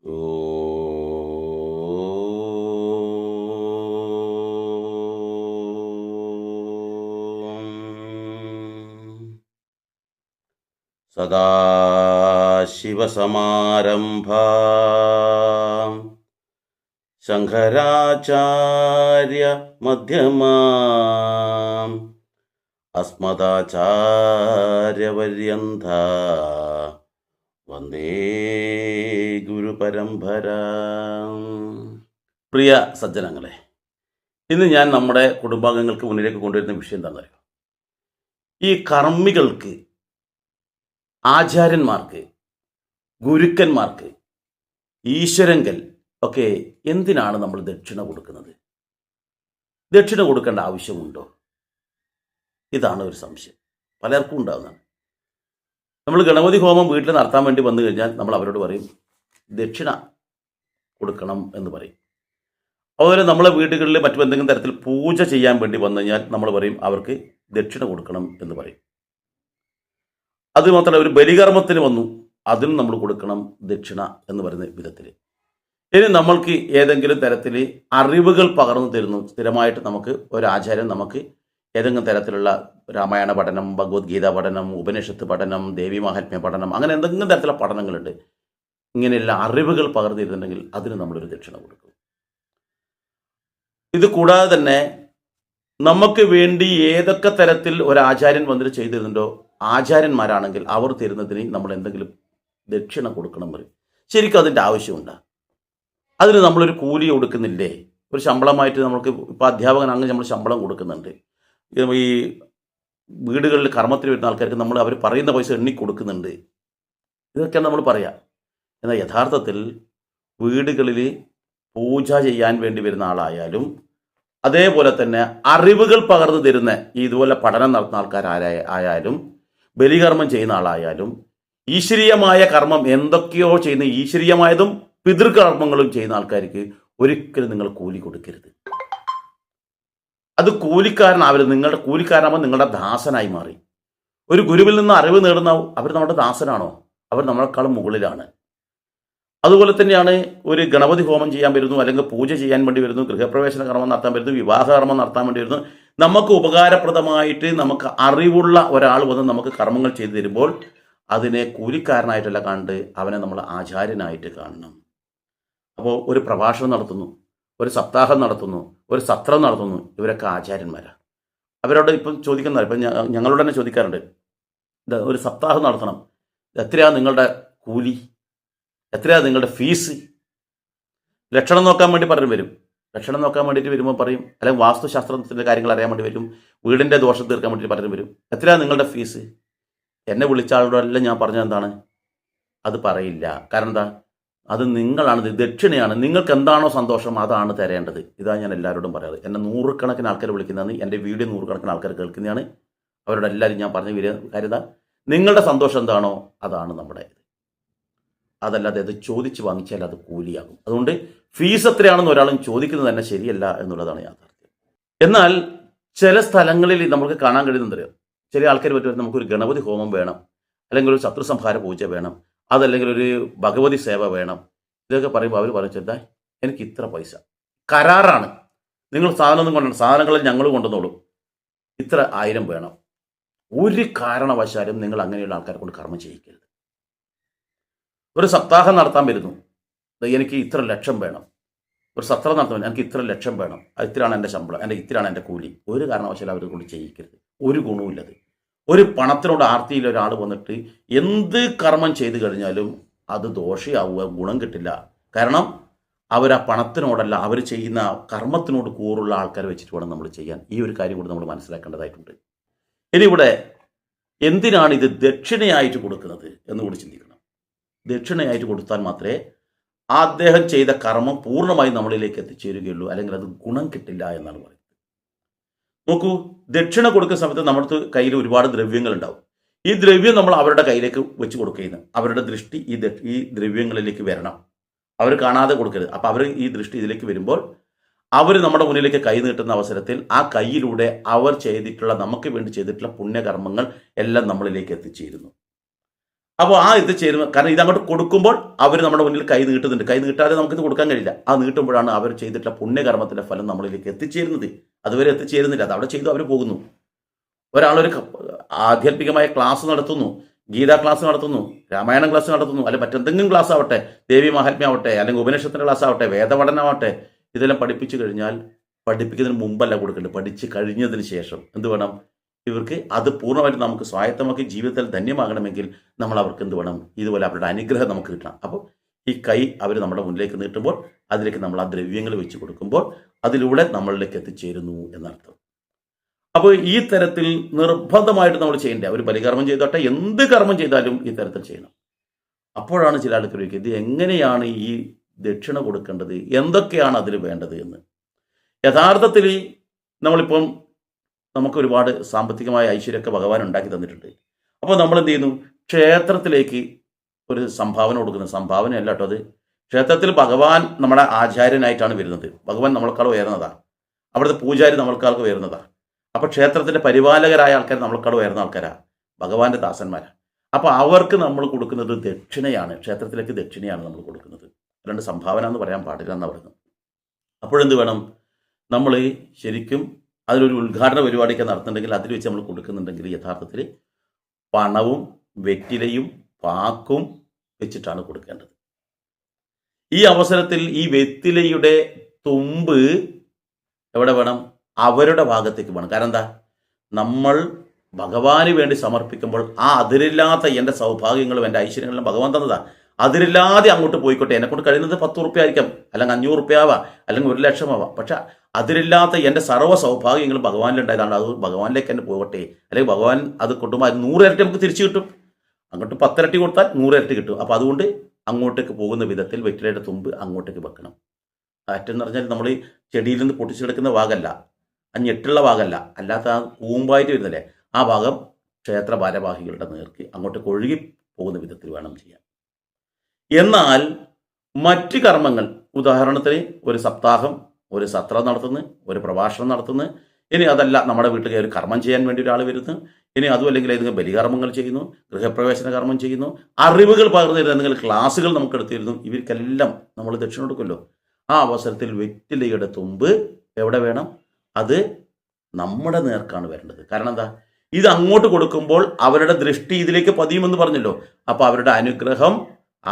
സദാശിവസമാരംഭാം ശങ്കരാചാര്യ മധ്യമാം അസ്മദാചാര്യപര്യന്താ വന്ദേ ഗുരുപരമ്പര. പ്രിയ സജ്ജനങ്ങളെ, ഇന്ന് ഞാൻ നമ്മുടെ കുടുംബാംഗങ്ങൾക്ക് മുന്നിലേക്ക് കൊണ്ടുവരുന്ന വിഷയം എന്താണെന്ന് അറിയാം. ഈ കർമ്മികൾക്ക്, ആചാര്യന്മാർക്ക്, ഗുരുക്കന്മാർക്ക്, ഈശ്വരങ്കൽ ഒക്കെ എന്തിനാണ് നമ്മൾ ദക്ഷിണ കൊടുക്കുന്നത്? ദക്ഷിണ കൊടുക്കേണ്ട ആവശ്യമുണ്ടോ? ഇതാണ് ഒരു സംശയം പലർക്കും ഉണ്ടാകുന്നതാണ്. നമ്മൾ ഗണപതി ഹോമം വീട്ടിൽ നടത്താൻ വേണ്ടി വന്നു കഴിഞ്ഞാൽ നമ്മൾ അവരോട് പറയും ദക്ഷിണ കൊടുക്കണം എന്ന് പറയും. അതുപോലെ നമ്മളെ വീടുകളിൽ മറ്റു എന്തെങ്കിലും തരത്തിൽ പൂജ ചെയ്യാൻ വേണ്ടി വന്നു കഴിഞ്ഞാൽ നമ്മൾ പറയും അവർക്ക് ദക്ഷിണ കൊടുക്കണം എന്ന് പറയും. അത് മാത്രമല്ല, ഒരു ബലികർമ്മത്തിന് വന്നു, അതിനും നമ്മൾ കൊടുക്കണം ദക്ഷിണ എന്ന് പറയുന്ന വിധത്തിൽ. ഇനി നമ്മൾക്ക് ഏതെങ്കിലും തരത്തിൽ അറിവുകൾ പകർന്നു തരുന്നു, സ്ഥിരമായിട്ട് നമുക്ക് ഒരാചാര്യൻ നമുക്ക് ഏതെങ്കിലും തരത്തിലുള്ള രാമായണ പഠനം, ഭഗവത്ഗീത പഠനം, ഉപനിഷത്ത് പഠനം, ദേവി മഹാത്മ്യ പഠനം, അങ്ങനെ എന്തെങ്കിലും തരത്തിലുള്ള പഠനങ്ങളുണ്ട്, ഇങ്ങനെയുള്ള അറിവുകൾ പകർന്നു തരുന്നുണ്ടെങ്കിൽ അതിന് നമ്മളൊരു ദക്ഷിണ കൊടുക്കും. ഇത് കൂടാതെ തന്നെ നമുക്ക് വേണ്ടി ഏതൊക്കെ തരത്തിൽ ഒരാചാര്യൻ വന്നിട്ട് ചെയ്തിരുന്നുണ്ടോ, ആചാര്യന്മാരാണെങ്കിൽ അവർ തരുന്നതിന് നമ്മൾ എന്തെങ്കിലും ദക്ഷിണ കൊടുക്കണം പറയും. ശരിക്കും അതിൻ്റെ ആവശ്യമുണ്ട്? അതിന് നമ്മളൊരു കൂലി കൊടുക്കുന്നില്ലേ? ഒരു ശമ്പളമായിട്ട് നമുക്ക് ഇപ്പോൾ അധ്യാപകൻ അങ്ങ് നമ്മൾ ശമ്പളം കൊടുക്കുന്നുണ്ട്. ഈ വീടുകളിൽ കർമ്മത്തിന് വരുന്ന ആൾക്കാർക്ക് നമ്മൾ അവർ പറയുന്ന പൈസ എണ്ണി കൊടുക്കുന്നുണ്ട്. ഇതൊക്കെയാണ് നമ്മൾ പറയാം. എന്നാൽ യഥാർത്ഥത്തിൽ വീടുകളിൽ പൂജ ചെയ്യാൻ വേണ്ടി വരുന്ന ആളായാലും അതേപോലെ തന്നെ അറിവുകൾ പകർന്നു തരുന്ന ഇതുപോലെ പഠനം നടത്തുന്ന ആൾക്കാരായാലും ബലികർമ്മം ചെയ്യുന്ന ആളായാലും ഈശ്വരീയമായ കർമ്മം എന്തൊക്കെയോ ചെയ്യുന്ന ഈശ്വരീയമായതും പിതൃകർമ്മങ്ങളും ചെയ്യുന്ന ആൾക്കാർക്ക് ഒരിക്കലും നിങ്ങൾ കൂലി കൊടുക്കരുത്. അത് കൂലിക്കാരനാവരുത്. നിങ്ങളുടെ കൂലിക്കാരനാകുമ്പോൾ നിങ്ങളുടെ ദാസനായി മാറി. ഒരു ഗുരുവിൽ നിന്ന് അറിവ് നേടുന്ന അവർ നമ്മുടെ ദാസനാണോ? അവർ നമ്മളെക്കാളും മുകളിലാണ്. അതുപോലെ തന്നെയാണ് ഒരു ഗണപതി ഹോമം ചെയ്യാൻ വരുന്നു, അല്ലെങ്കിൽ പൂജ ചെയ്യാൻ വേണ്ടി വരുന്നു, ഗൃഹപ്രവേശന കർമ്മം നടത്താൻ വരുന്നു, വിവാഹ കർമ്മം നടത്താൻ വേണ്ടി വരുന്നു. നമുക്ക് ഉപകാരപ്രദമായിട്ട് നമുക്ക് അറിവുള്ള ഒരാൾ വന്ന് നമുക്ക് കർമ്മങ്ങൾ ചെയ്തു തരുമ്പോൾ അതിനെ കൂലിക്കാരനായിട്ടല്ല കണ്ട് അവനെ നമ്മൾ ആചാര്യനായിട്ട് കാണണം. അപ്പോൾ ഒരു പ്രഭാഷണം നടത്തുന്നു, ഒരു സപ്താഹം നടത്തുന്നു, ഒരു സത്രം നടത്തുന്നു, ഇവരൊക്കെ ആചാര്യന്മാരാണ്. അവരോട് ഇപ്പം ചോദിക്കുന്ന ഇപ്പം ഞങ്ങളോട് തന്നെ ചോദിക്കാറുണ്ട്, ഒരു സപ്താഹം നടത്തണം, എത്രയാണ് നിങ്ങളുടെ കൂലി, എത്രയാണ് നിങ്ങളുടെ ഫീസ്? ലക്ഷണം നോക്കാൻ വേണ്ടി പറഞ്ഞു വരും. ലക്ഷണം നോക്കാൻ വേണ്ടിയിട്ട് വരുമ്പോൾ പറയും, അല്ലെങ്കിൽ വാസ്തുശാസ്ത്രത്തിൻ്റെ കാര്യങ്ങൾ അറിയാൻ വേണ്ടി വരും, വീടിൻ്റെ ദോഷം തീർക്കാൻ വേണ്ടി പറഞ്ഞു വരും, എത്രയാണ് നിങ്ങളുടെ ഫീസ്? എന്നെ വിളിച്ച ആളോടെല്ലാം ഞാൻ പറഞ്ഞത് എന്താണ്? അത് പറയില്ല. കാരണം എന്താ? അത് നിങ്ങളാണ്, ദക്ഷിണയാണ്. നിങ്ങൾക്ക് എന്താണോ സന്തോഷം അതാണ് തരേണ്ടത്. ഇതാണ് ഞാൻ എല്ലാവരോടും പറയാറ്. എന്നെ നൂറുകണക്കിന് ആൾക്കാർ വിളിക്കുന്നതാണ്, എൻ്റെ വീഡിയോ നൂറുകണക്കിന് ആൾക്കാർ കേൾക്കുന്നതാണ്. അവരോട് എല്ലാവരും ഞാൻ പറഞ്ഞ കാര്യം നിങ്ങളുടെ സന്തോഷം എന്താണോ അതാണ് നമ്മുടെ ഇത്. അതല്ലാതെ അത് ചോദിച്ച് വാങ്ങിച്ചാൽ അത് കൂലിയാകും. അതുകൊണ്ട് ഫീസ് എത്രയാണെന്ന് ഒരാളും ചോദിക്കുന്നത് തന്നെ ശരിയല്ല എന്നുള്ളതാണ് യാഥാർത്ഥ്യം. എന്നാൽ ചില സ്ഥലങ്ങളിൽ നമുക്ക് കാണാൻ കഴിയുന്നതറിയോ, ചില ആൾക്കാർ പറ്റും നമുക്കൊരു ഗണപതി ഹോമം വേണം, അല്ലെങ്കിൽ ഒരു ശത്രുസംഹാര പൂജ വേണം, അതല്ലെങ്കിൽ ഒരു ഭഗവതി സേവ വേണം. ഇതൊക്കെ പറയുമ്പോൾ അവർ പറഞ്ഞാൽ എനിക്ക് ഇത്ര പൈസ, കരാറാണ്, നിങ്ങൾ സാധനമൊന്നും കൊണ്ടുവരണം, സാധനങ്ങളിൽ ഞങ്ങൾ കൊണ്ടുവന്നോളും, ഇത്ര 1000 വേണം. ഒരു കാരണവശാലും നിങ്ങൾ അങ്ങനെയുള്ള ആൾക്കാരെ കൊണ്ട് കർമ്മം ചെയ്യിക്കരുത്. ഒരു സപ്താഹം നടത്താൻ വരുന്നു, എനിക്ക് ഇത്ര ലക്ഷം വേണം. ഒരു സത്രം നടത്താൻ എനിക്ക് ഇത്ര ലക്ഷം വേണം, ഇത്രയാണ് എൻ്റെ ശമ്പളം, ഇത്രയാണ് എൻ്റെ കൂലി. ഒരു കാരണവശാലും അവരെ കൊണ്ട് ചെയ്യിക്കരുത്. ഒരു ഗുണവുമില്ലത്. ഒരു പണത്തിനോട് ആർത്തിയിൽ ഒരാൾ വന്നിട്ട് എന്ത് കർമ്മം ചെയ്തു കഴിഞ്ഞാലും അത് ദോഷയാവുക, ഗുണം കിട്ടില്ല. കാരണം അവർ ആ പണത്തിനോടല്ല, അവർ ചെയ്യുന്ന കർമ്മത്തിനോട് കൂറുള്ള ആൾക്കാരെ വെച്ചിട്ട് വേണം നമ്മൾ ചെയ്യാൻ. ഈ ഒരു കാര്യം കൂടി നമ്മൾ മനസ്സിലാക്കേണ്ടതായിട്ടുണ്ട്. ഇനി ഇവിടെ എന്തിനാണ് ഇത് ദക്ഷിണയായിട്ട് കൊടുക്കുന്നത് എന്ന് കൂടി ചിന്തിക്കണം. ദക്ഷിണയായിട്ട് കൊടുത്താൽ മാത്രമേ അദ്ദേഹം ചെയ്ത കർമ്മം പൂർണ്ണമായി നമ്മളിലേക്ക് എത്തിച്ചേരുകയുള്ളൂ, അല്ലെങ്കിൽ അത് ഗുണം കിട്ടില്ല എന്നാണ് പറയുന്നത്. നോക്കൂ, ദക്ഷിണ കൊടുക്കുന്ന സമയത്ത് നമ്മുടെ കയ്യിൽ ഒരുപാട് ദ്രവ്യങ്ങൾ ഉണ്ടാവും. ഈ ദ്രവ്യം നമ്മൾ അവരുടെ കയ്യിലേക്ക് വെച്ച് കൊടുക്കുകയാണ്. അവരുടെ ദൃഷ്ടി ഈ ദ്രവ്യങ്ങളിലേക്ക് വരണം, അവർ കാണാതെ കൊടുക്കരുത്. അപ്പോൾ അവർ ഈ ദൃഷ്ടി ഇതിലേക്ക് വരുമ്പോൾ അവർ നമ്മുടെ മുന്നിലേക്ക് കൈ നീട്ടുന്ന അവസരത്തിൽ ആ കൈയിലൂടെ അവർ ചെയ്തിട്ടുള്ള, നമുക്ക് വേണ്ടി ചെയ്തിട്ടുള്ള പുണ്യകർമ്മങ്ങൾ എല്ലാം നമ്മളിലേക്ക് എത്തിച്ചേരുന്നു. അപ്പോൾ ആ ഇത് ചേരുന്ന, കാരണം ഇതങ്ങോട്ട് കൊടുക്കുമ്പോൾ അവർ നമ്മുടെ മുന്നിൽ കൈ നീട്ടുന്നുണ്ട്. കൈ നീട്ടാതെ നമുക്കിത് കൊടുക്കാൻ കഴിയില്ല. ആ നീട്ടുമ്പോഴാണ് അവർ ചെയ്തിട്ടുള്ള പുണ്യകർമ്മത്തിൻ്റെ ഫലം നമ്മളിലേക്ക് എത്തിച്ചേരുന്നത്. അതുവരെ എത്തിച്ചേരുന്നില്ല, അത് അവിടെ ചെയ്തു അവർ പോകുന്നു. ഒരാളൊരു ആധ്യാത്മികമായ ക്ലാസ് നടത്തുന്നു, ഗീതാ ക്ലാസ് നടത്തുന്നു, രാമായണം ക്ലാസ് നടത്തുന്നു, അല്ലെങ്കിൽ മറ്റെന്തെങ്കിലും ക്ലാസ് ആവട്ടെ, ദേവി മഹാത്മ്യമാവട്ടെ, അല്ലെങ്കിൽ ഉപനിഷത്തിൻ്റെ ക്ലാസ് ആവട്ടെ, വേദപഠനമാവട്ടെ, ഇതെല്ലാം പഠിപ്പിച്ചു കഴിഞ്ഞാൽ പഠിപ്പിക്കുന്നതിന് മുമ്പല്ല കൊടുക്കേണ്ടത്, പഠിച്ച് കഴിഞ്ഞതിന് ശേഷം എന്ത് വേണം? ഇവർക്ക് അത് പൂർണ്ണമായിട്ട് നമുക്ക് സ്വായത്തമാക്കി ജീവിതത്തിൽ ധന്യമാകണമെങ്കിൽ നമ്മൾ അവർക്ക് എന്ത് വേണം? ഇതുപോലെ അവരുടെ അനുഗ്രഹം നമുക്ക് കിട്ടണം. അപ്പോൾ ഈ കൈ അവർ നമ്മുടെ മുന്നിലേക്ക് നീട്ടുമ്പോൾ അതിലേക്ക് നമ്മൾ ആ ദ്രവ്യങ്ങൾ വെച്ച് കൊടുക്കുമ്പോൾ അതിലൂടെ നമ്മളിലേക്ക് എത്തിച്ചേരുന്നു എന്നർത്ഥം. അപ്പോൾ ഈ തരത്തിൽ നിർബന്ധമായിട്ട് നമ്മൾ ചെയ്യേണ്ട, ഒരു ബലികർമ്മം ചെയ്തോട്ടെ, എന്ത് കർമ്മം ചെയ്താലും ഈ തരത്തിൽ ചെയ്യണം. അപ്പോഴാണ് ചില ആൾക്കാർ ചോദിക്കുക, ഇത് എങ്ങനെയാണ് ഈ ദക്ഷിണ കൊടുക്കേണ്ടത്, എന്തൊക്കെയാണ് അതിൽ വേണ്ടത് എന്ന്. യഥാർത്ഥത്തിൽ നമ്മളിപ്പം നമുക്ക് ഒരുപാട് സാമ്പത്തികമായ ഐശ്വര്യമൊക്കെ ഭഗവാൻ ഉണ്ടാക്കി തന്നിട്ടുണ്ട്. അപ്പോൾ നമ്മൾ എന്ത് ചെയ്യുന്നു? ക്ഷേത്രത്തിലേക്ക് ഒരു സംഭാവന കൊടുക്കുന്നത്. സംഭാവനയല്ല കേട്ടോ അത്. ക്ഷേത്രത്തിൽ ഭഗവാൻ നമ്മുടെ ആചാര്യനായിട്ടാണ് വരുന്നത്. ഭഗവാൻ നമ്മളെക്കാൾ ഉയർന്നതാണ്. അവിടുത്തെ പൂജാരി നമ്മൾക്കാൾക്ക് ഉയർന്നതാണ്. അപ്പോൾ ക്ഷേത്രത്തിൻ്റെ പരിപാലകരായ ആൾക്കാർ നമ്മളെക്കാൾ ഉയർന്ന ആൾക്കാരാണ്, ഭഗവാന്റെ ദാസന്മാരാണ്. അപ്പോൾ അവർക്ക് നമ്മൾ കൊടുക്കുന്നത് ദക്ഷിണയാണ്. ക്ഷേത്രത്തിലേക്ക് ദക്ഷിണയാണ് നമ്മൾ കൊടുക്കുന്നത്, അല്ലാണ്ട് സംഭാവന എന്ന് പറയാൻ പാടില്ല എന്നാണ് പറയുന്നത്. അപ്പോഴെന്ത് വേണം? നമ്മൾ ശരിക്കും അതിലൊരു ഉദ്ഘാടന പരിപാടിയൊക്കെ നടത്തുന്നുണ്ടെങ്കിൽ അതിൽ വെച്ച് നമ്മൾ കൊടുക്കുന്നുണ്ടെങ്കിൽ യഥാർത്ഥത്തിൽ പണവും വെറ്റിലയും പാക്കും വെച്ചിട്ടാണ് കൊടുക്കേണ്ടത്. ഈ അവസരത്തിൽ ഈ വെറ്റിലയുടെ തുമ്പ് എവിടെ വേണം? അവരുടെ ഭാഗത്തേക്ക് വേണം. കാരണം എന്താ? നമ്മൾ ഭഗവാന് വേണ്ടി സമർപ്പിക്കുമ്പോൾ ആ അതിരില്ലാത്ത എൻ്റെ സൗഭാഗ്യങ്ങളും എൻ്റെ ഐശ്വര്യങ്ങളും ഭഗവാൻ തന്നതാ. അതിരില്ലാതെ അങ്ങോട്ട് പോയിക്കോട്ടെ, എന്നെക്കൊണ്ട് കഴിയുന്നത് 10 ഉറുപ്പ്യ ആയിരിക്കാം, അല്ലെങ്കിൽ 500 ഉറുപ്പ്യ ആവാം, അല്ലെങ്കിൽ 1 ലക്ഷം ആവാം. പക്ഷെ അതിരില്ലാത്ത എൻ്റെ സർവ്വ സൗഭാഗ്യങ്ങളും ഭഗവാനിലുണ്ടായതാണ്. അത് ഭഗവാനിലേക്ക് തന്നെ പോകട്ടെ, അല്ലെങ്കിൽ ഭഗവാൻ അത് കൊണ്ടുമ്പോൾ അത് 100 ഇരട്ടി നമുക്ക് തിരിച്ചു കിട്ടും. അങ്ങോട്ട് 10 ഇരട്ടി കൊടുത്താൽ 100 ഇരട്ടി കിട്ടും. അപ്പോൾ അതുകൊണ്ട് അങ്ങോട്ടേക്ക് പോകുന്ന വിധത്തിൽ വെറ്റിലയുടെ തുമ്പ് അങ്ങോട്ടേക്ക് വെക്കണം. അറ്റെന്ന് പറഞ്ഞാൽ നമ്മൾ ചെടിയിൽ നിന്ന് പൊട്ടിച്ചെടുക്കുന്ന ഭാഗമല്ല, ആ ഞെട്ടുള്ള ഭാഗമല്ല, അല്ലാത്ത ആ കൂമ്പായിട്ട് വരുന്നില്ലേ, ആ ഭാഗം ക്ഷേത്ര ഭാരവാഹികളുടെ നേർക്ക് അങ്ങോട്ടേക്ക് ഒഴുകി പോകുന്ന വിധത്തിൽ വേണം ചെയ്യാൻ. എന്നാൽ മറ്റ് കർമ്മങ്ങൾ, ഉദാഹരണത്തിന് ഒരു സപ്താഹം, ഒരു സത്രം നടത്തുന്നു, ഒരു പ്രഭാഷണം നടത്തുന്നു, ഇനി അതല്ല നമ്മുടെ വീട്ടിൽ ഒരു കർമ്മം ചെയ്യാൻ വേണ്ടി ഒരാൾ വരുന്നു, ഇനി അതും അല്ലെങ്കിൽ ഏതെങ്കിലും ബലികർമ്മങ്ങൾ ചെയ്യുന്നു, ഗൃഹപ്രവേശന കർമ്മം ചെയ്യുന്നു, അറിവുകൾ പകർന്നു തരുന്ന എന്തെങ്കിലും ക്ലാസ്സുകൾ നമുക്ക് എടുത്തിരുന്നു, ഇവർക്കെല്ലാം നമ്മൾ ദക്ഷിണ കൊടുക്കുമല്ലോ. ആ അവസരത്തിൽ വെറ്റിലയുടെ തുമ്പ് എവിടെ വേണം? അത് നമ്മുടെ നേർക്കാണ് വരേണ്ടത്. കാരണം എന്താ? ഇത് അങ്ങോട്ട് കൊടുക്കുമ്പോൾ അവരുടെ ദൃഷ്ടി ഇതിലേക്ക് പതിയുമെന്ന് പറഞ്ഞല്ലോ. അപ്പോൾ അവരുടെ അനുഗ്രഹം,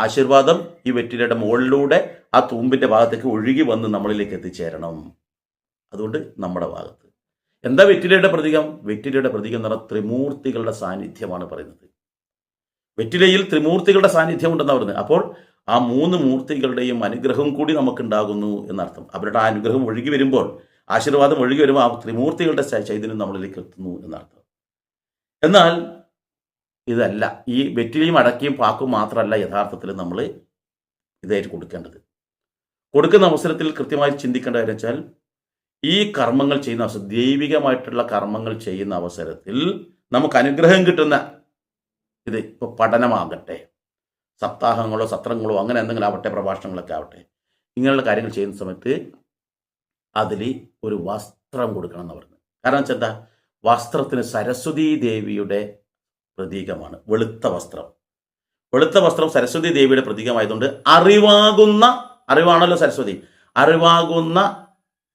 ആശീർവാദം ഈ വെറ്റിലയുടെ മുകളിലൂടെ ആ തൂമ്പിൻ്റെ ഭാഗത്തേക്ക് ഒഴുകി വന്ന് നമ്മളിലേക്ക് എത്തിച്ചേരണം. അതുകൊണ്ട് നമ്മുടെ ഭാഗത്ത് എന്താ വെറ്റിലയുടെ പ്രതീകം? വെറ്റിലയുടെ പ്രതീകം എന്ന് പറഞ്ഞാൽ ത്രിമൂർത്തികളുടെ സാന്നിധ്യമാണ് പറയുന്നത്. വെറ്റിലയിൽ ത്രിമൂർത്തികളുടെ സാന്നിധ്യം ഉണ്ടെന്ന് പറയുന്നത്. അപ്പോൾ ആ 3 മൂർത്തികളുടെയും അനുഗ്രഹം കൂടി നമുക്കുണ്ടാകുന്നു എന്നർത്ഥം. അവരുടെ ആ അനുഗ്രഹം ഒഴുകി വരുമ്പോൾ, ആശീർവാദം ഒഴുകി വരുമ്പോൾ ആ ത്രിമൂർത്തികളുടെ ചൈതന്യം നമ്മളിലേക്ക് എത്തുന്നു എന്നർത്ഥം. എന്നാൽ ഇതല്ല, ഈ വെറ്റിലയും അടക്കിയും പാക്കും മാത്രമല്ല യഥാർത്ഥത്തിൽ നമ്മൾ ഇതായിട്ട് കൊടുക്കേണ്ടത്. കൊടുക്കുന്ന അവസരത്തിൽ കൃത്യമായി ചിന്തിക്കേണ്ട കാര്യം വെച്ചാൽ, ഈ കർമ്മങ്ങൾ ചെയ്യുന്ന അവസരം, ദൈവികമായിട്ടുള്ള കർമ്മങ്ങൾ ചെയ്യുന്ന അവസരത്തിൽ നമുക്ക് അനുഗ്രഹം കിട്ടുന്ന ഇത്, ഇപ്പോൾ പഠനമാകട്ടെ, സപ്താഹങ്ങളോ സത്രങ്ങളോ അങ്ങനെ എന്തെങ്കിലും ആവട്ടെ, പ്രഭാഷണങ്ങളൊക്കെ ആവട്ടെ, ഇങ്ങനെയുള്ള കാര്യങ്ങൾ ചെയ്യുന്ന സമയത്ത് അതിൽ ഒരു വസ്ത്രം കൊടുക്കണം എന്ന് പറഞ്ഞു. കാരണം വെച്ചാൽ എന്താ? വസ്ത്രത്തിന് സരസ്വതീ ദേവിയുടെ പ്രതീകമാണ് വെളുത്ത വസ്ത്രം. വെളുത്ത വസ്ത്രം സരസ്വതി ദേവിയുടെ പ്രതീകമായതുകൊണ്ട് അറിവാണല്ലോ സരസ്വതി, അറിവാകുന്ന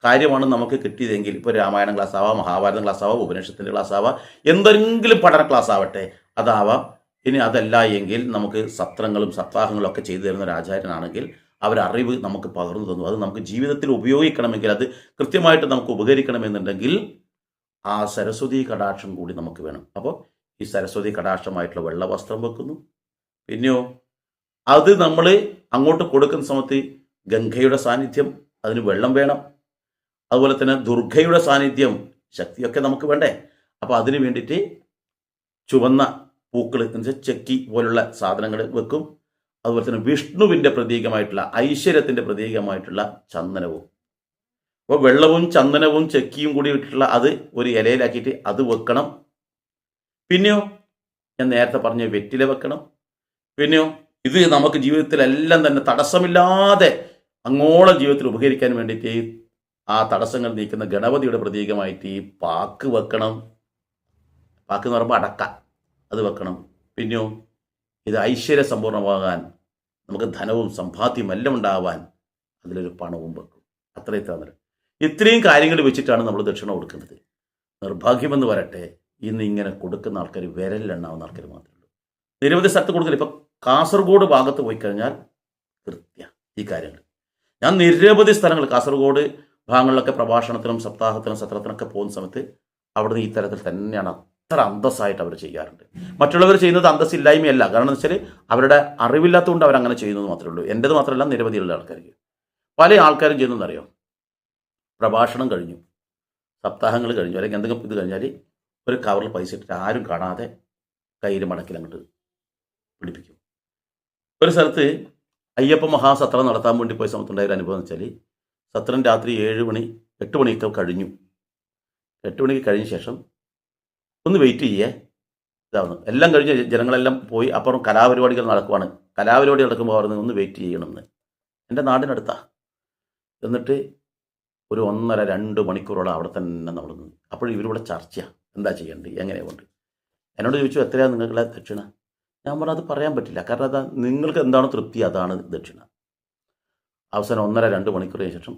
കാര്യമാണ് നമുക്ക് കിട്ടിയതെങ്കിൽ, ഇപ്പോൾ രാമായണം ക്ലാസ് ആവാം, മഹാഭാരതം ക്ലാസ് ആവാം, ഉപനിഷത്തിൻ്റെ ക്ലാസ് ആവാം, എന്തെങ്കിലും പഠന ക്ലാസ് ആവട്ടെ, അതാവാം. ഇനി അതല്ല എങ്കിൽ നമുക്ക് സത്രങ്ങളും സപ്താഹങ്ങളും ഒക്കെ ചെയ്തു തരുന്ന ഒരു ആചാര്യനാണെങ്കിൽ അവരറിവ് നമുക്ക് പകർന്നു തന്നു. അത് നമുക്ക് ജീവിതത്തിൽ ഉപയോഗിക്കണമെങ്കിൽ, അത് കൃത്യമായിട്ട് നമുക്ക് ഉപകരിക്കണമെന്നുണ്ടെങ്കിൽ ആ സരസ്വതി കടാക്ഷം കൂടി നമുക്ക് വേണം. അപ്പോൾ ഈ സരസ്വതി കടാക്ഷമായിട്ടുള്ള വെള്ള വസ്ത്രം വെക്കുന്നു. പിന്നെയോ അത് നമ്മൾ അങ്ങോട്ട് കൊടുക്കുന്ന സമയത്ത് ഗംഗയുടെ സാന്നിധ്യം, അതിന് വെള്ളം വേണം. അതുപോലെ തന്നെ ദുർഗയുടെ സാന്നിധ്യം, ശക്തിയൊക്കെ നമുക്ക് വേണ്ടേ. അപ്പോൾ അതിന് വേണ്ടിയിട്ട് ചുവന്ന പൂക്കൾ എന്ന് വെച്ചാൽ ചെക്കി പോലുള്ള സാധനങ്ങൾ വെക്കും. അതുപോലെ തന്നെ വിഷ്ണുവിൻ്റെ പ്രതീകമായിട്ടുള്ള, ഐശ്വര്യത്തിൻ്റെ പ്രതീകമായിട്ടുള്ള ചന്ദനവും. അപ്പോൾ വെള്ളവും ചന്ദനവും ചെക്കിയും കൂടി ഇട്ടിട്ടുള്ള അത് ഒരു ഇലയിലാക്കിയിട്ട് അത് വെക്കണം. പിന്നെയോ ഞാൻ നേരത്തെ പറഞ്ഞ വെറ്റില വെക്കണം. പിന്നെയോ ഇത് നമുക്ക് ജീവിതത്തിലെല്ലാം തന്നെ തടസ്സമില്ലാതെ അങ്ങോളം ജീവിതത്തിൽ ഉപകരിക്കാൻ വേണ്ടിയിട്ട് ആ തടസ്സങ്ങൾ നീക്കുന്ന ഗണപതിയുടെ പ്രതീകമായിട്ട് ഈ പാക്ക് വെക്കണം. പാക്ക് എന്ന് പറയുമ്പോൾ അടക്ക, അത് വെക്കണം. പിന്നെയോ ഇത് ഐശ്വര്യ സമ്പൂർണ്ണമാകാൻ, നമുക്ക് ധനവും സമ്പാദ്യം എല്ലാം ഉണ്ടാവാൻ അതിലൊരു പണവും വെക്കും. അത്രയും ഇത്രയും കാര്യങ്ങൾ വെച്ചിട്ടാണ് നമ്മൾ ദക്ഷിണ കൊടുക്കുന്നത്. നിർഭാഗ്യമെന്ന് വരട്ടെ, ഇന്ന് ഇങ്ങനെ കൊടുക്കുന്ന ആൾക്കാർ വിരലിലെണ്ണാവുന്ന ആൾക്കാർ മാത്രമേ ഉള്ളൂ. നിരവധി സ്ഥലത്ത് കൊടുക്കില്ല. ഇപ്പം കാസർഗോഡ് ഭാഗത്ത് പോയി കഴിഞ്ഞാൽ കൃത്യ ഈ കാര്യങ്ങൾ. ഞാൻ നിരവധി സ്ഥലങ്ങൾ കാസർഗോഡ് ഭാഗങ്ങളിലൊക്കെ പ്രഭാഷണത്തിനും സപ്താഹത്തിനും സത്രത്തിനൊക്കെ പോകുന്ന സമയത്ത് അവിടുന്ന് ഈ തരത്തിൽ തന്നെയാണ് അത്ര അന്തസ്സായിട്ട് അവർ ചെയ്യാറുണ്ട്. മറ്റുള്ളവർ ചെയ്യുന്നത് അന്തസ്സില്ലായ്മയല്ല. കാരണം എന്ന് വെച്ചാൽ അവരുടെ അറിവില്ലാത്തതുകൊണ്ട് അവരങ്ങനെ ചെയ്യുന്നത് മാത്രമേ ഉള്ളൂ. എൻ്റേത് മാത്രമല്ല, നിരവധിയുള്ള ആൾക്കാർക്ക്. പല ആൾക്കാരും ചെയ്യുന്നതെന്നറിയോ, പ്രഭാഷണം കഴിഞ്ഞു, സപ്താഹങ്ങൾ കഴിഞ്ഞു, അല്ലെങ്കിൽ എന്തെങ്കിലും ഇത് കഴിഞ്ഞാൽ ഒരു കവറിൽ പൈസ ഇട്ടിട്ട് ആരും കാണാതെ കയ്യിൽ മടക്കിൽ അങ്ങോട്ട് പിടിപ്പിക്കും. ഒരു സ്ഥലത്ത് അയ്യപ്പ മഹാസത്രം നടത്താൻ വേണ്ടി പോയ സമയത്തുണ്ടായ ഒരു അനുഭവം എന്ന് വെച്ചാൽ, സത്രം രാത്രി 7 മണി 8 മണിയൊക്കെ കഴിഞ്ഞു. 8 മണിക്ക് കഴിഞ്ഞ ശേഷം ഒന്ന് വെയിറ്റ് ചെയ്യേ, ഇതാവുന്നു. എല്ലാം കഴിഞ്ഞ് ജനങ്ങളെല്ലാം പോയി. അപ്പുറം കലാപരിപാടികൾ നടക്കുവാണ്. കലാപരിപാടി നടക്കുമ്പോൾ അവർ ഒന്ന് വെയിറ്റ് ചെയ്യണമെന്ന്. എൻ്റെ നാടിനടുത്താണ്. എന്നിട്ട് ഒരു 1.5-2 മണിക്കൂറോളം അവിടെ തന്നെ നമ്മൾ നിന്ന്. അപ്പോൾ ഇവരിവിടെ ചർച്ചയാണ്, എന്താ ചെയ്യേണ്ടത്, എങ്ങനെ കൊണ്ട്. എന്നോട് ചോദിച്ചു, എത്രയാണ് നിങ്ങളുടെ ദക്ഷിണ? ഞാൻ പറഞ്ഞു, അത് പറയാൻ പറ്റില്ല. കാരണം അതാ നിങ്ങൾക്ക് എന്താണോ തൃപ്തി അതാണ് ദക്ഷിണ. അവസാനം 1.5-2 മണിക്കൂറിന് ശേഷം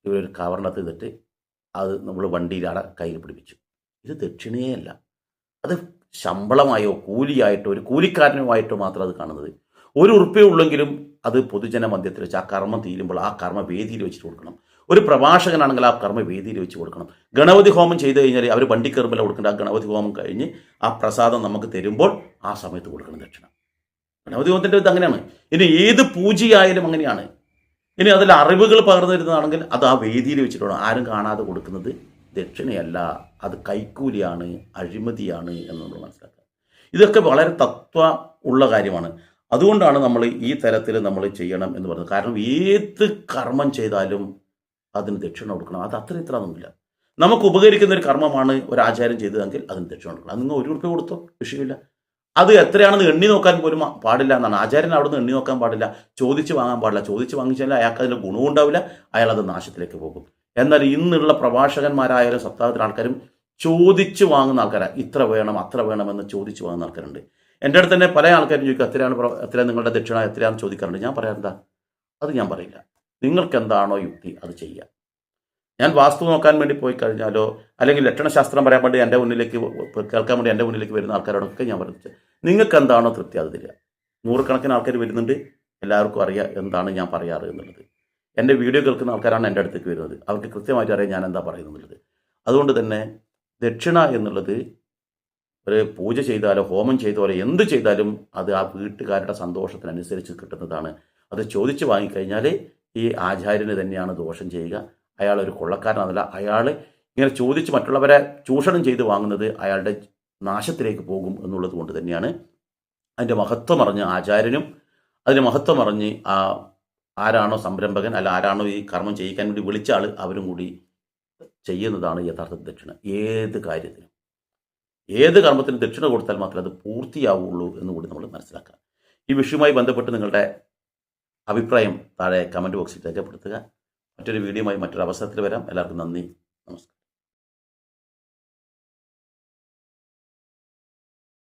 ഇവരൊരു കവറിനകത്ത് ഇതിട്ട് അത് നമ്മൾ വണ്ടിയിൽ കയ്യിൽ പിടിപ്പിച്ചു. ഇത് ദക്ഷിണയേ അല്ല, അത് ശമ്പളമായോ കൂലിയായിട്ടോ ഒരു കൂലിക്കാരനുമായിട്ടോ മാത്രം അത് കാണുന്നത്. 1 ഉറുപ്പ്യ ഉള്ളെങ്കിലും അത് പൊതുജന മധ്യത്തിൽ വെച്ച് ആ കർമ്മം തീരുമ്പോൾ ആ കർമ്മ വേദിയിൽ വെച്ചിട്ട് കൊടുക്കണം. ഒരു പ്രഭാഷകനാണെങ്കിൽ ആ കർമ്മ വേദിയിൽ വെച്ച് കൊടുക്കണം. ഗണപതി ഹോമം ചെയ്ത് കഴിഞ്ഞാൽ അവർ വണ്ടി കയറുമ്പോൾ കൊടുക്കേണ്ട. ആ ഗണപതി ഹോമം കഴിഞ്ഞ് ആ പ്രസാദം നമുക്ക് തരുമ്പോൾ ആ സമയത്ത് കൊടുക്കണം ദക്ഷിണ. ഗണപതി ഹോമത്തിൻ്റെ ഇത് അങ്ങനെയാണ്. ഇനി ഏത് പൂജയായാലും അങ്ങനെയാണ്. ഇനി അതിൽ അറിവുകൾ പകർന്നു തരുന്നതാണെങ്കിൽ അത് ആ വേദിയിൽ വെച്ചിട്ടാണ്, ആരും കാണാതെ കൊടുക്കുന്നത് ദക്ഷിണയല്ല, അത് കൈക്കൂലിയാണ്, അഴിമതിയാണ് എന്ന് നമ്മൾ മനസ്സിലാക്കുക. ഇതൊക്കെ വളരെ തത്വ ഉള്ള കാര്യമാണ്. അതുകൊണ്ടാണ് നമ്മൾ ഈ തരത്തിൽ നമ്മൾ ചെയ്യണം എന്ന് പറയുന്നത്. കാരണം ഏത് കർമ്മം ചെയ്താലും അതിന് ദക്ഷിണ കൊടുക്കണം. അത് അത്ര ഇത്രയൊന്നുമില്ല. നമുക്ക് ഉപകരിക്കുന്ന ഒരു കർമ്മമാണ് ഒരു ആചാരം ചെയ്തതെങ്കിൽ അതിന് ദക്ഷിണ കൊടുക്കണം. അത് നിങ്ങൾ 1 ഉറുപ്പ്യ കൊടുത്തോ, വിഷയമില്ല. അത് എത്രയാണെന്ന് എണ്ണി നോക്കാൻ പോലും പാടില്ല എന്നാണ്. ആചാര്യൻ അവിടെ നിന്ന് എണ്ണി നോക്കാൻ പാടില്ല, ചോദിച്ച് വാങ്ങാൻ പാടില്ല. ചോദിച്ച് വാങ്ങിച്ചാൽ അയാൾക്ക് അതിൻ്റെ ഗുണവും ഉണ്ടാവില്ല, അയാൾ അത് നാശത്തിലേക്ക് പോകും. എന്നാൽ ഇന്നുള്ള പ്രഭാഷകന്മാരായാലും സപ്താഹത്തിലെ ആൾക്കാരും ചോദിച്ച് വാങ്ങുന്ന ആൾക്കാരാണ്. ഇത്ര വേണം അത്ര വേണമെന്ന് ചോദിച്ച് വാങ്ങുന്ന ആൾക്കാരുണ്ട്. എൻ്റെ അടുത്ത് തന്നെ പല ആൾക്കാരും ചോദിക്കും, എത്രയാണ് നിങ്ങളുടെ ദക്ഷിണ എത്രയാണെന്ന് ചോദിക്കാറുണ്ട്. ഞാൻ പറയാറുണ്ടാ, അത് ഞാൻ പറയില്ല. നിങ്ങൾക്ക് എന്താണോ യുക്തി അത് ചെയ്യുക. ഞാൻ വാസ്തു നോക്കാൻ വേണ്ടി പോയി കഴിഞ്ഞാലോ അല്ലെങ്കിൽ ലക്ഷണശാസ്ത്രം പറയാൻ വേണ്ടി എൻ്റെ മുന്നിലേക്ക് കേൾക്കാൻ വേണ്ടി എൻ്റെ മുന്നിലേക്ക് വരുന്ന ആൾക്കാരോടൊക്കെ ഞാൻ പറഞ്ഞു, നിങ്ങൾക്ക് എന്താണോ തൃപ്തി അത് തരിക. 100 കണക്കിന് ആൾക്കാർ വരുന്നുണ്ട്. എല്ലാവർക്കും അറിയാം എന്താണ് ഞാൻ പറയാറ് എന്നുള്ളത്. എൻ്റെ വീഡിയോ കേൾക്കുന്ന ആൾക്കാരാണ് എൻ്റെ അടുത്തേക്ക് വരുന്നത്. അവർക്ക് കൃത്യമായിട്ട് അറിയാം ഞാൻ എന്താ പറയുന്നത്. അതുകൊണ്ട് തന്നെ ദക്ഷിണ എന്നുള്ളത് ഒരു പൂജ ചെയ്താലോ ഹോമം ചെയ്താലോ എന്ത് ചെയ്താലും അത് ആ വീട്ടുകാരുടെ സന്തോഷത്തിനനുസരിച്ച് കിട്ടുന്നതാണ്. അത് ചോദിച്ച് വാങ്ങിക്കഴിഞ്ഞാൽ ഈ ആചാര്യന് തന്നെയാണ് ദോഷം ചെയ്യുക. അയാൾ ഒരു കൊള്ളക്കാരനല്ല. അയാൾ ഇങ്ങനെ ചോദിച്ച് മറ്റുള്ളവരെ ചൂഷണം ചെയ്ത് വാങ്ങുന്നത് അയാളുടെ നാശത്തിലേക്ക് പോകും എന്നുള്ളത് കൊണ്ട് തന്നെയാണ് അതിൻ്റെ മഹത്വം അറിഞ്ഞ ആചാര്യനും അതിന് മഹത്വം അറിഞ്ഞ് ആരാണോ സംരംഭകൻ അല്ല ആരാണോ ഈ കർമ്മം ചെയ്യിക്കാൻ വേണ്ടി വിളിച്ച ആൾ അവരും കൂടി ചെയ്യുന്നതാണ് യഥാർത്ഥ ദക്ഷിണ. ഏത് കാര്യത്തിനും ഏത് കർമ്മത്തിനും ദക്ഷിണ കൊടുത്താൽ മാത്രമേ അത് പൂർത്തിയാവുള്ളൂ എന്നുകൂടി നമ്മൾ മനസ്സിലാക്കുക. ഈ വിഷയവുമായി ബന്ധപ്പെട്ട് നിങ്ങളുടെ അഭിപ്രായം താഴെ കമൻറ്റ് ബോക്സിൽ രേഖപ്പെടുത്തുക. മറ്റൊരു വീഡിയോയുമായി മറ്റൊരു അവസരത്തിൽ വരാം. എല്ലാവർക്കും നന്ദി, നമസ്കാരം.